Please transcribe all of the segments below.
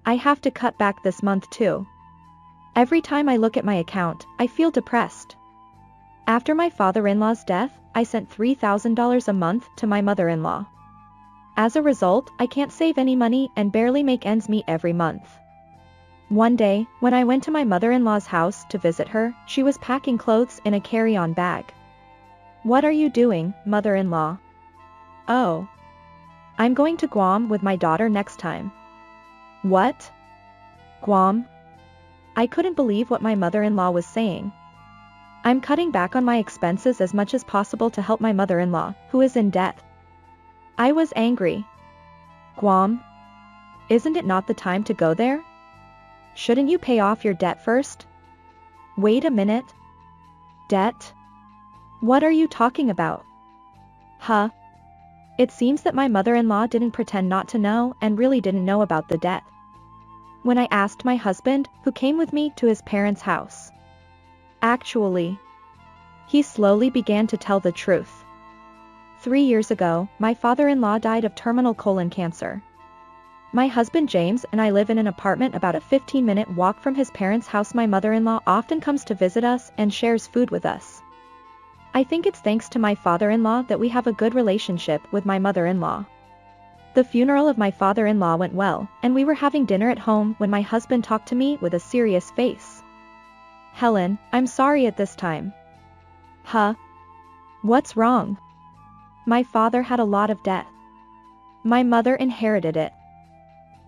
I have to cut back this month too. Every time I look at my account, I feel depressed. After my father-in-law's death, I sent $3,000 a month to my mother-in-law. As a result, I can't save any money and barely make ends meet every month. One day, when I went to my mother-in-law's house to visit her, she was packing clothes in a carry-on bag. "What are you doing, mother-in-law?" "Oh. I'm going to Guam with my daughter next time." "What? Guam?" I couldn't believe what my mother-in-law was saying. "I'm cutting back on my expenses as much as possible to help my mother-in-law, who is in debt." I was angry. "Guam? Isn't it not the time to go there? Shouldn't you pay off your debt first?" "Wait a minute. Debt? What are you talking about?" "Huh? It seems that my mother-in-law didn't pretend not to know and really didn't know about the debt. When I asked my husband, who came with me to his parents' house. Actually, he slowly began to tell the truth. 3 years ago, my father-in-law died of terminal colon cancer. My husband James and I live in an apartment about a 15-minute walk from his parents' house. My mother-in-law often comes to visit us and shares food with us. I think it's thanks to my father-in-law that we have a good relationship with my mother-in-law. The funeral of my father-in-law went well, and we were having dinner at home when my husband talked to me with a serious face. "Helen, I'm sorry at this time." "Huh? What's wrong?" "My father had a lot of debt. My mother inherited it."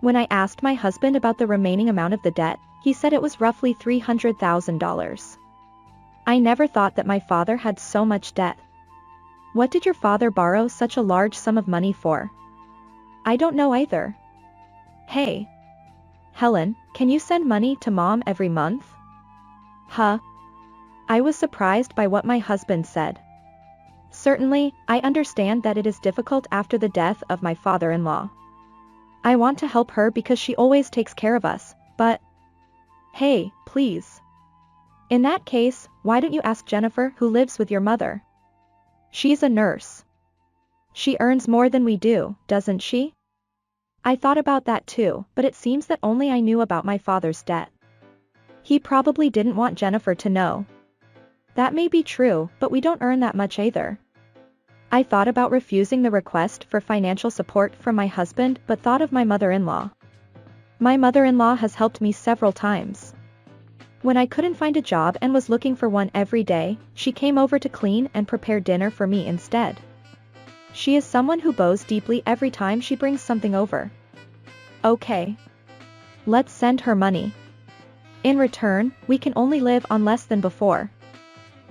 When I asked my husband about the remaining amount of the debt, he said it was roughly $300,000. I never thought that my father had so much debt. "What did your father borrow such a large sum of money for?" "I don't know either." "Hey. Helen, can you send money to Mom every month?" "Huh?" I was surprised by what my husband said. Certainly, I understand that it is difficult after the death of my father-in-law. I want to help her because she always takes care of us, but... Hey, please. In that case, why don't you ask Jennifer, who lives with your mother? She's a nurse. She earns more than we do, doesn't she? I thought about that too, but it seems that only I knew about my father's debt. He probably didn't want Jennifer to know. That may be true, but we don't earn that much either. I thought about refusing the request for financial support from my husband but thought of my mother-in-law. My mother-in-law has helped me several times. When I couldn't find a job and was looking for one every day, she came over to clean and prepare dinner for me instead. She is someone who bows deeply every time she brings something over. Okay. Let's send her money. In return, we can only live on less than before.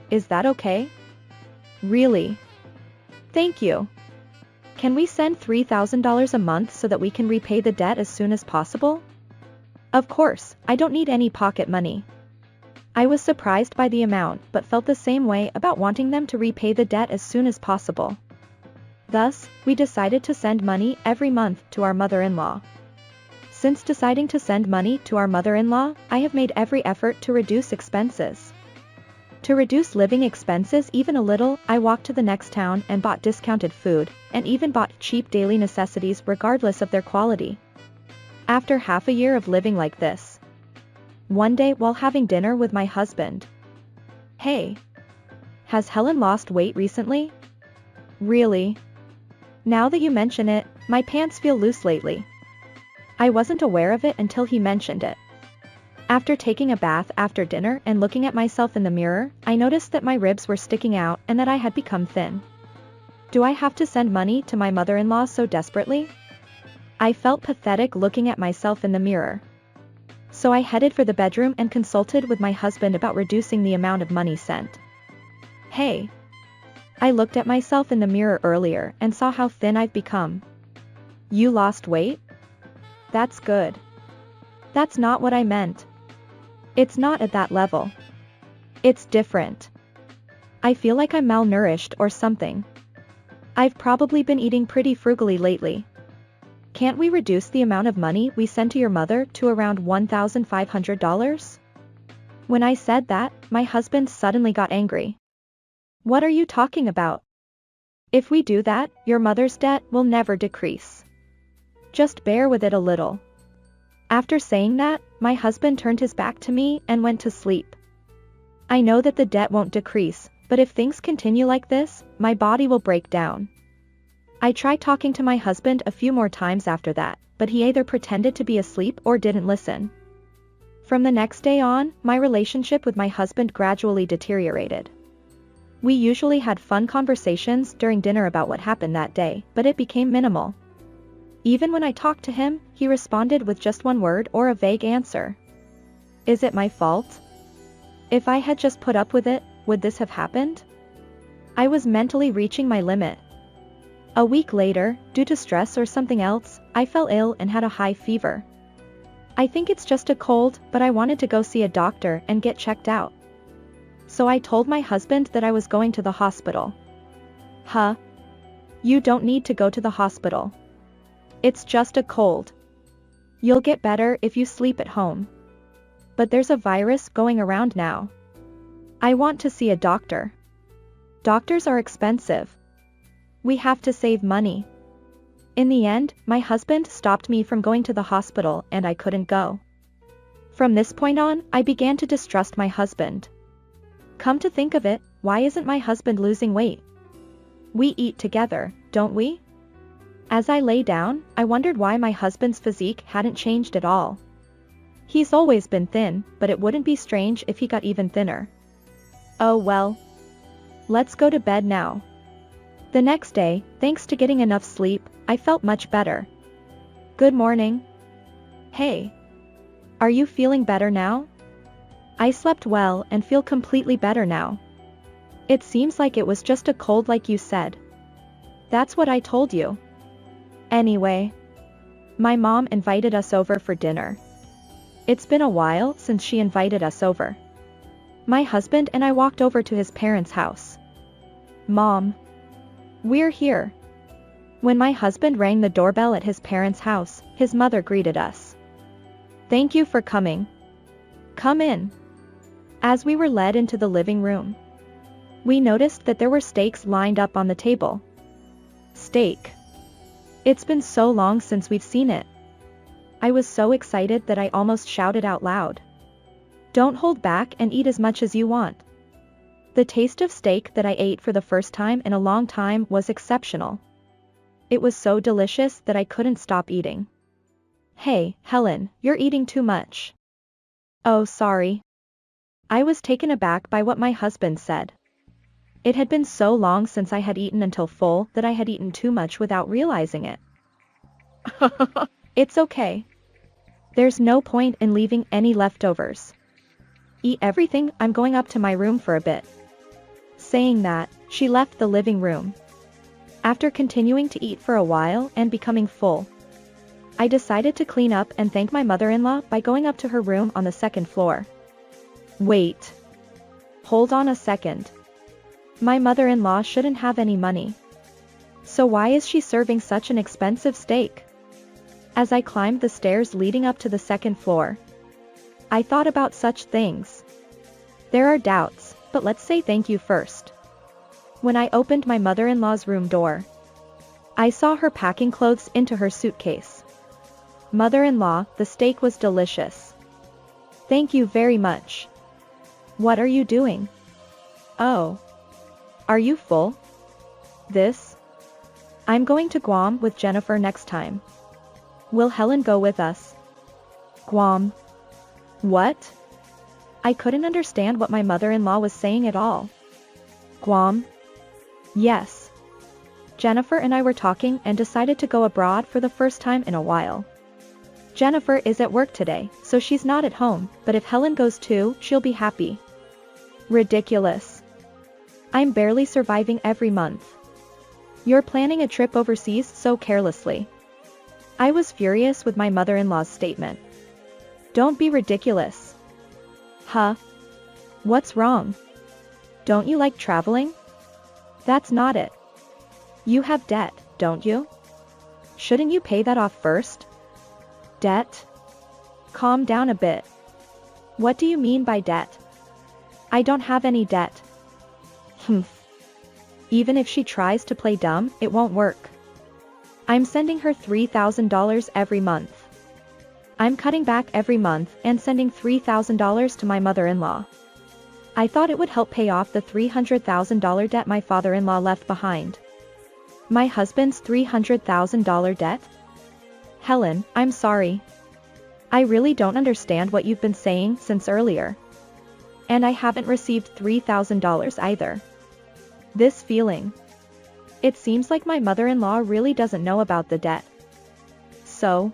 Is that okay? Really? Thank you. Can we send $3,000 a month so that we can repay the debt as soon as possible? Of course, I don't need any pocket money. I was surprised by the amount but felt the same way about wanting them to repay the debt as soon as possible. Thus, we decided to send money every month to our mother-in-law. Since deciding to send money to our mother-in-law, I have made every effort to reduce expenses. To reduce living expenses even a little, I walked to the next town and bought discounted food, and even bought cheap daily necessities regardless of their quality. After half a year of living like this. One day while having dinner with my husband. Hey. Has Helen lost weight recently? Really? Now that you mention it, my pants feel loose lately. I wasn't aware of it until he mentioned it. After taking a bath after dinner and looking at myself in the mirror, I noticed that my ribs were sticking out and that I had become thin. Do I have to send money to my mother-in-law so desperately? I felt pathetic looking at myself in the mirror. So I headed for the bedroom and consulted with my husband about reducing the amount of money sent. Hey. I looked at myself in the mirror earlier and saw how thin I've become. You lost weight? That's good. That's not what I meant. It's not at that level. It's different. I feel like I'm malnourished or something. I've probably been eating pretty frugally lately. Can't we reduce the amount of money we send to your mother to around $1,500? When I said that, my husband suddenly got angry. What are you talking about? If we do that, your mother's debt will never decrease. Just bear with it a little. After saying that, my husband turned his back to me and went to sleep. I know that the debt won't decrease, but if things continue like this, my body will break down. I tried talking to my husband a few more times after that, but he either pretended to be asleep or didn't listen. From the next day on, my relationship with my husband gradually deteriorated. We usually had fun conversations during dinner about what happened that day, but it became minimal. Even when I talked to him, he responded with just one word or a vague answer. Is it my fault? If I had just put up with it, would this have happened? I was mentally reaching my limit. A week later, due to stress or something else, I fell ill and had a high fever. I think it's just a cold, but I wanted to go see a doctor and get checked out. So I told my husband that I was going to the hospital. Huh? You don't need to go to the hospital. It's just a cold. You'll get better if you sleep at home. But there's a virus going around now. I want to see a doctor. Doctors are expensive. We have to save money. In the end, my husband stopped me from going to the hospital and I couldn't go. From this point on, I began to distrust my husband. Come to think of it, why isn't my husband losing weight? We eat together, don't we? As I lay down, I wondered why my husband's physique hadn't changed at all. He's always been thin, but it wouldn't be strange if he got even thinner. Oh well. Let's go to bed now. The next day, thanks to getting enough sleep, I felt much better. Good morning. Hey. Are you feeling better now? I slept well and feel completely better now. It seems like it was just a cold like you said. That's what I told you. Anyway. My mom invited us over for dinner. It's been a while since she invited us over. My husband and I walked over to his parents' house. Mom. We're here. When my husband rang the doorbell at his parents' house, his mother greeted us. Thank you for coming. Come in. As we were led into the living room, we noticed that there were steaks lined up on the table. Steak. It's been so long since we've seen it. I was so excited that I almost shouted out loud. Don't hold back and eat as much as you want. The taste of steak that I ate for the first time in a long time was exceptional. It was so delicious that I couldn't stop eating. Hey, Helen, you're eating too much. Oh, sorry. I was taken aback by what my husband said. It had been so long since I had eaten until full that I had eaten too much without realizing it. It's okay. There's no point in leaving any leftovers. Eat everything, I'm going up to my room for a bit. Saying that, she left the living room. After continuing to eat for a while and becoming full, I decided to clean up and thank my mother-in-law by going up to her room on the second floor. Wait. Hold on a second. My mother-in-law shouldn't have any money. So why is she serving such an expensive steak? As I climbed the stairs leading up to the second floor, I thought about such things. There are doubts, but let's say thank you first. When I opened my mother-in-law's room door, I saw her packing clothes into her suitcase. Mother-in-law, the steak was delicious. Thank you very much. What are you doing? Oh. Are you full? This? I'm going to Guam with Jennifer next time. Will Helen go with us? Guam. What? I couldn't understand what my mother-in-law was saying at all. Guam? Yes. Jennifer and I were talking and decided to go abroad for the first time in a while. Jennifer is at work today, so she's not at home, but if Helen goes too, she'll be happy. Ridiculous. I'm barely surviving every month. You're planning a trip overseas so carelessly. I was furious with my mother-in-law's statement. Don't be ridiculous. Huh? What's wrong? Don't you like traveling? That's not it. You have debt, don't you? Shouldn't you pay that off first? Debt? Calm down a bit. What do you mean by debt? I don't have any debt. Humph. Even if she tries to play dumb, it won't work. I'm sending her $3,000 every month. I'm cutting back every month and sending $3,000 to my mother-in-law. I thought it would help pay off the $300,000 debt my father-in-law left behind. My husband's $300,000 debt? Helen, I'm sorry. I really don't understand what you've been saying since earlier. And I haven't received $3,000 either. This feeling. It seems like my mother-in-law really doesn't know about the debt. So?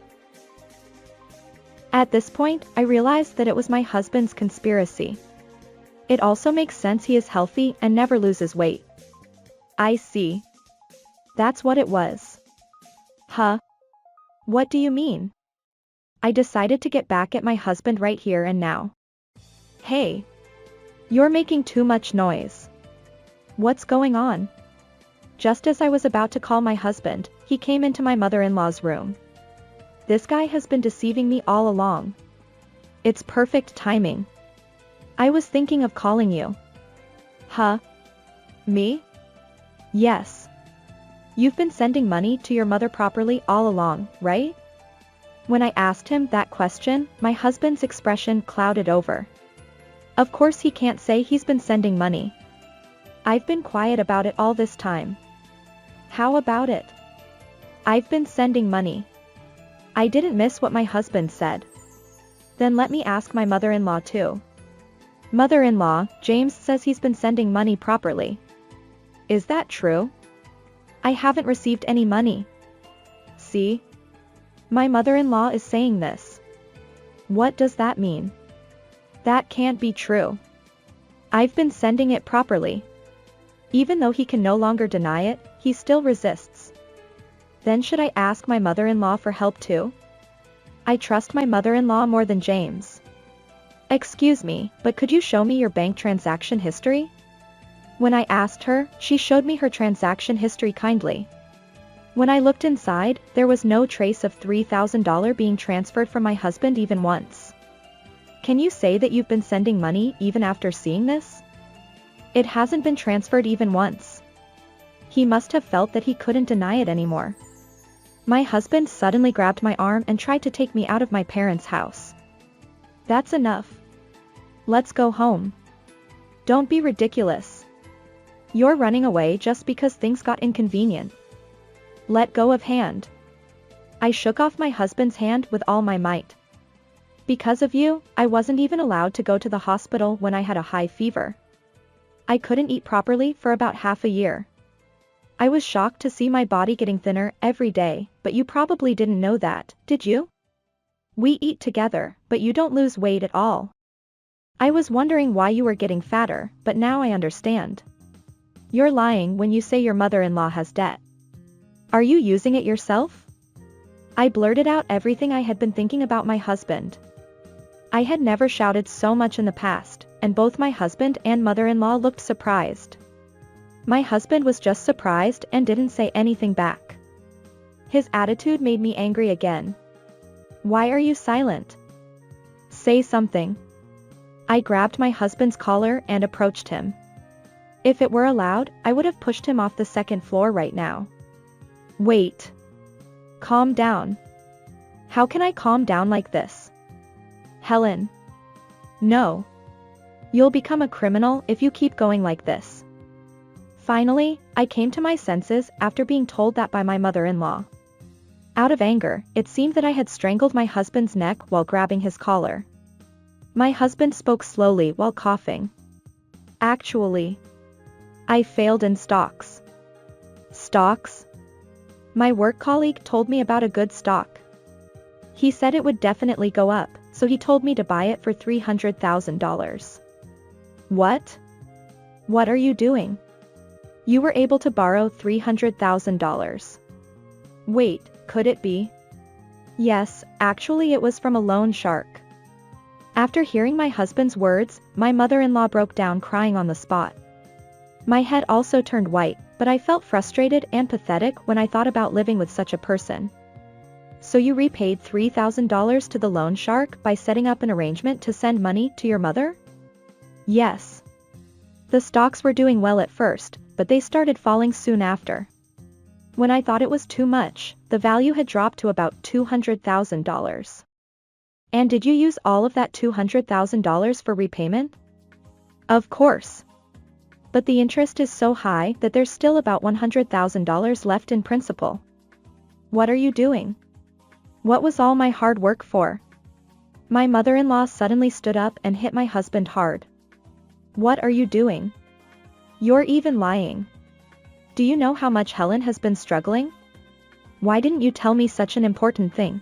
At this point, I realized that it was my husband's conspiracy. It also makes sense he is healthy and never loses weight. I see. That's what it was. Huh? What do you mean? I decided to get back at my husband right here and now. Hey. You're making too much noise. What's going on? Just as I was about to call my husband, he came into my mother-in-law's room. This guy has been deceiving me all along. It's perfect timing. I was thinking of calling you. Huh? Me? Yes. You've been sending money to your mother properly all along, right? When I asked him that question, my husband's expression clouded over. Of course he can't say he's been sending money. I've been quiet about it all this time. How about it? I've been sending money. I didn't miss what my husband said. Then let me ask my mother-in-law too. Mother-in-law, James says he's been sending money properly. Is that true? I haven't received any money. See? My mother-in-law is saying this. What does that mean? That can't be true. I've been sending it properly. Even though he can no longer deny it, he still resists. Then should I ask my mother-in-law for help too? I trust my mother-in-law more than James. Excuse me, but could you show me your bank transaction history? When I asked her, she showed me her transaction history kindly. When I looked inside, there was no trace of $3,000 being transferred from my husband even once. Can you say that you've been sending money even after seeing this? It hasn't been transferred even once. He must have felt that he couldn't deny it anymore. My husband suddenly grabbed my arm and tried to take me out of my parents' house. That's enough. Let's go home. Don't be ridiculous. You're running away just because things got inconvenient. Let go of hand. I shook off my husband's hand with all my might. Because of you, I wasn't even allowed to go to the hospital when I had a high fever. I couldn't eat properly for about half a year. I was shocked to see my body getting thinner every day, but you probably didn't know that, did you? We eat together, but you don't lose weight at all. I was wondering why you were getting fatter, but now I understand. You're lying when you say your mother-in-law has debt. Are you using it yourself? I blurted out everything I had been thinking about my husband. I had never shouted so much in the past, and both my husband and mother-in-law looked surprised. My husband was just surprised and didn't say anything back. His attitude made me angry again. Why are you silent? Say something. I grabbed my husband's collar and approached him. If it were allowed, I would have pushed him off the second floor right now. Wait. Calm down. How can I calm down like this? Helen. No. You'll become a criminal if you keep going like this. Finally, I came to my senses after being told that by my mother-in-law. Out of anger, it seemed that I had strangled my husband's neck while grabbing his collar. My husband spoke slowly while coughing. Actually, I failed in stocks. Stocks? My work colleague told me about a good stock. He said it would definitely go up, so he told me to buy it for $300,000. What? What are you doing? You were able to borrow $300,000. Wait, could it be? Yes, actually it was from a loan shark. After hearing my husband's words, my mother-in-law broke down crying on the spot. My head also turned white, but I felt frustrated and pathetic when I thought about living with such a person. So you repaid $3,000 to the loan shark by setting up an arrangement to send money to your mother? Yes. The stocks were doing well at first, but they started falling soon after. When I thought it was too much, the value had dropped to about $200,000. And did you use all of that $200,000 for repayment? Of course. But the interest is so high that there's still about $100,000 left in principal. What are you doing? What was all my hard work for? My mother-in-law suddenly stood up and hit my husband hard. What are you doing? You're even lying. Do you know how much Helen has been struggling? Why didn't you tell me such an important thing?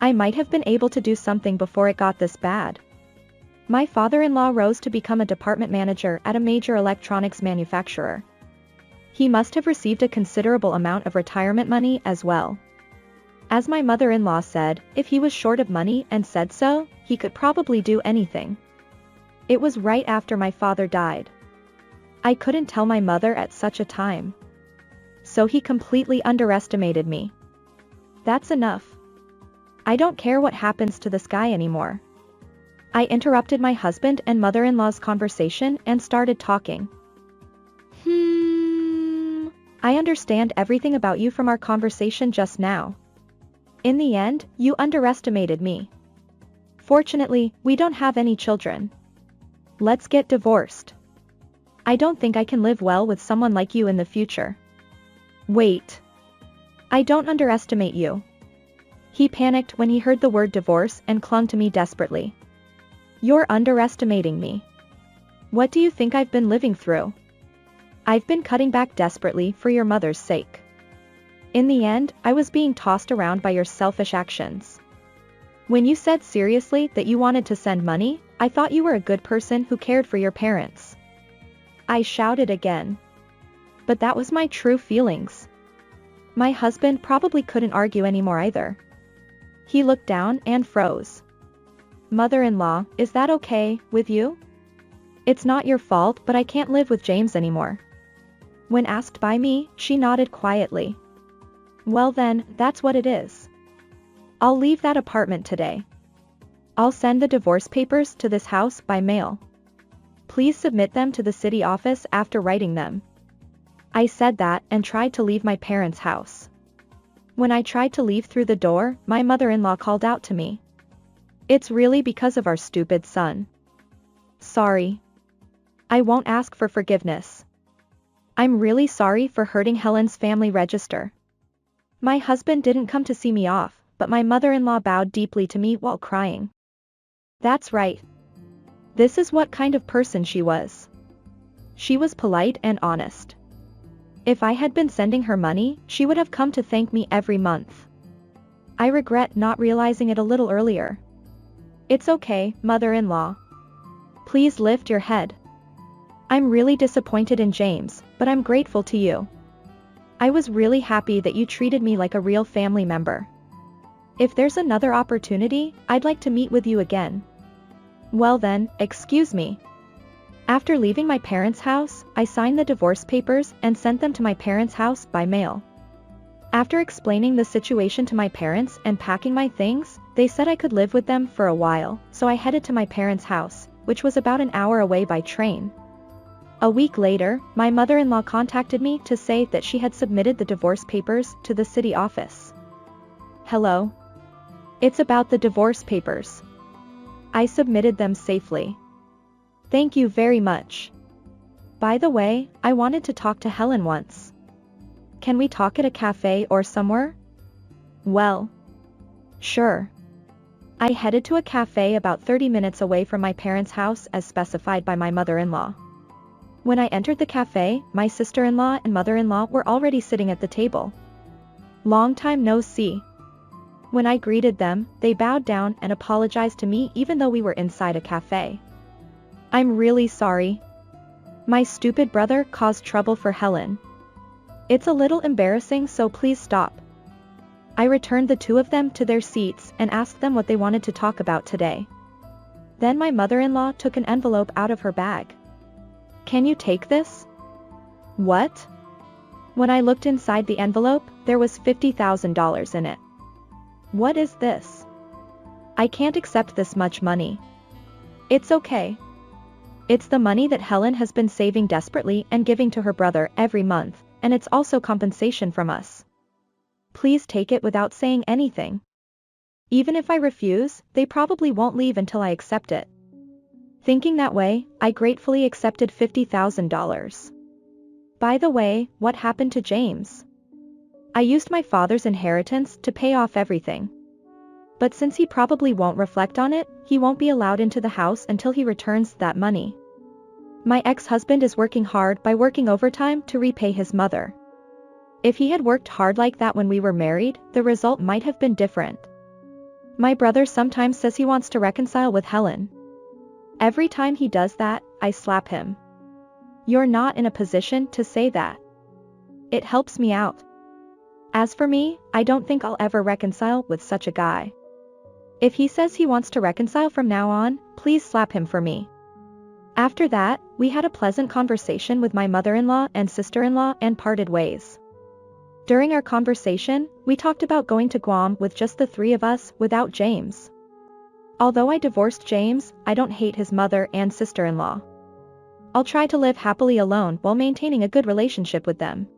I might have been able to do something before it got this bad. My father-in-law rose to become a department manager at a major electronics manufacturer. He must have received a considerable amount of retirement money as well. As my mother-in-law said, if he was short of money and said so, he could probably do anything. It was right after my father died. I couldn't tell my mother at such a time. So he completely underestimated me. That's enough. I don't care what happens to this guy anymore. I interrupted my husband and mother-in-law's conversation and started talking. I understand everything about you from our conversation just now. In the end, you underestimated me. Fortunately, we don't have any children. Let's get divorced. I don't think I can live well with someone like you in the future. Wait. I don't underestimate you. He panicked when he heard the word divorce and clung to me desperately. You're underestimating me. What do you think I've been living through? I've been cutting back desperately for your mother's sake. In the end, I was being tossed around by your selfish actions. When you said seriously that you wanted to send money, I thought you were a good person who cared for your parents. I shouted again. But that was my true feelings. My husband probably couldn't argue anymore either. He looked down and froze. Mother-in-law, is that okay with you? It's not your fault, but I can't live with James anymore. When asked by me, she nodded quietly. Well then, that's what it is. I'll leave that apartment today. I'll send the divorce papers to this house by mail. Please submit them to the city office after writing them. I said that and tried to leave my parents' house. When I tried to leave through the door, my mother-in-law called out to me. It's really because of our stupid son. Sorry. I won't ask for forgiveness. I'm really sorry for hurting Helen's family register. My husband didn't come to see me off, but my mother-in-law bowed deeply to me while crying. That's right. This is what kind of person she was. She was polite and honest. If I had been sending her money, she would have come to thank me every month. I regret not realizing it a little earlier. It's okay, mother-in-law. Please lift your head. I'm really disappointed in James, but I'm grateful to you. I was really happy that you treated me like a real family member. If there's another opportunity, I'd like to meet with you again. Well then, excuse me. After leaving my parents' house, I signed the divorce papers and sent them to my parents' house by mail. After explaining the situation to my parents and packing my things, they said I could live with them for a while, so I headed to my parents' house, which was about an hour away by train. A week later, my mother-in-law contacted me to say that she had submitted the divorce papers to the city office. Hello. It's about the divorce papers. I submitted them safely. Thank you very much. By the way, I wanted to talk to Helen once. Can we talk at a cafe or somewhere? Well. Sure. I headed to a cafe about 30 minutes away from my parents' house as specified by my mother-in-law. When I entered the cafe, my sister-in-law and mother-in-law were already sitting at the table. Long time no see. When I greeted them, they bowed down and apologized to me even though we were inside a cafe. I'm really sorry. My stupid brother caused trouble for Helen. It's a little embarrassing, so please stop. I returned the two of them to their seats and asked them what they wanted to talk about today. Then my mother-in-law took an envelope out of her bag. Can you take this? What? When I looked inside the envelope, there was $50,000 in it. What is this? I can't accept this much money. It's okay. It's the money that Helen has been saving desperately and giving to her brother every month, and it's also compensation from us. Please take it without saying anything. Even if I refuse, they probably won't leave until I accept it. Thinking that way, I gratefully accepted $50,000. By the way, what happened to James? I used my father's inheritance to pay off everything. But since he probably won't reflect on it, he won't be allowed into the house until he returns that money. My ex-husband is working hard by working overtime to repay his mother. If he had worked hard like that when we were married, the result might have been different. My brother sometimes says he wants to reconcile with Helen. Every time he does that, I slap him. You're not in a position to say that. It helps me out. As for me, I don't think I'll ever reconcile with such a guy. If he says he wants to reconcile from now on, please slap him for me. After that, we had a pleasant conversation with my mother-in-law and sister-in-law and parted ways. During our conversation, we talked about going to Guam with just the three of us without James. Although I divorced James, I don't hate his mother and sister-in-law. I'll try to live happily alone while maintaining a good relationship with them.